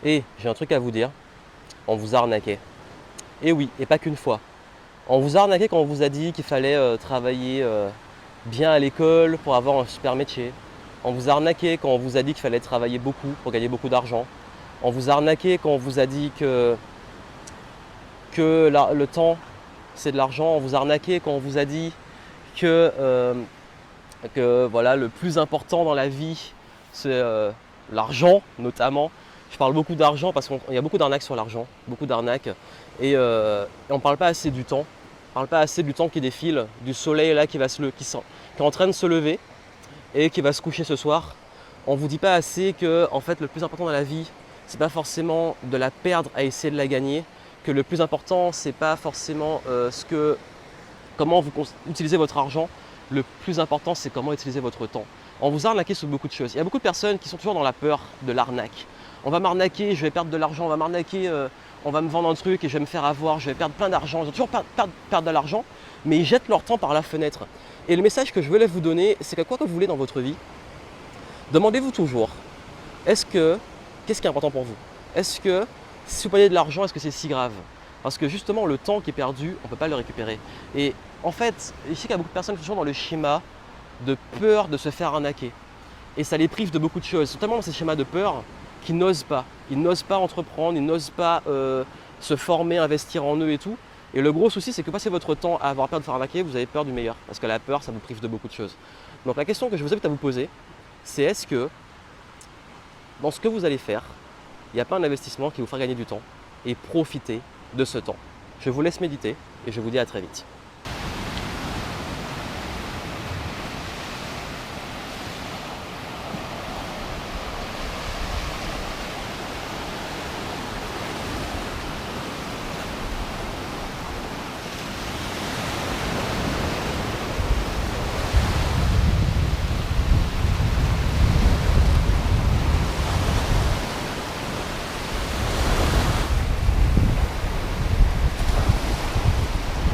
Et j'ai un truc à vous dire, on vous a arnaqué. Et oui, et pas qu'une fois. On vous a arnaqué quand on vous a dit qu'il fallait travailler bien à l'école pour avoir un super métier. On vous a arnaqué quand on vous a dit qu'il fallait travailler beaucoup pour gagner beaucoup d'argent. On vous a arnaqué quand on vous a dit que le temps c'est de l'argent. On vous a arnaqué quand on vous a dit que voilà, le plus important dans la vie c'est l'argent notamment. Je parle beaucoup d'argent parce qu'il y a beaucoup d'arnaques sur l'argent, beaucoup d'arnaques. Et on ne parle pas assez du temps. On ne parle pas assez du temps qui défile, du soleil là qui est en train de se lever et qui va se coucher ce soir. On ne vous dit pas assez que en fait, le plus important dans la vie, c'est pas forcément de la perdre à essayer de la gagner, que le plus important, c'est pas forcément comment vous utilisez votre argent. Le plus important, c'est comment utiliser votre temps. On vous a arnaqué sur beaucoup de choses. Il y a beaucoup de personnes qui sont toujours dans la peur de l'arnaque. On va m'arnaquer, je vais perdre de l'argent, on va m'arnaquer, on va me vendre un truc et je vais me faire avoir, je vais perdre plein d'argent. Ils ont toujours perdre de l'argent, mais ils jettent leur temps par la fenêtre. Et le message que je voulais vous donner, c'est que quoi que vous voulez dans votre vie, demandez-vous toujours, qu'est-ce qui est important pour vous? Est-ce que si vous payez de l'argent, est-ce que c'est si grave? Parce que justement, le temps qui est perdu, on ne peut pas le récupérer. Et en fait, je sais qu'il y a beaucoup de personnes qui sont toujours dans le schéma de peur de se faire arnaquer. Et ça les prive de beaucoup de choses. Ils sont tellement dans ces schémas de peur qu'ils n'osent pas. Ils n'osent pas entreprendre, ils n'osent pas se former, investir en eux et tout. Et le gros souci, c'est que passez votre temps à avoir peur de faire arnaquer, vous avez peur du meilleur. Parce que la peur, ça vous prive de beaucoup de choses. Donc la question que je vous invite à vous poser, c'est est-ce que dans ce que vous allez faire, il n'y a pas un investissement qui vous fera gagner du temps et profiter de ce temps? Je vous laisse méditer et je vous dis à très vite.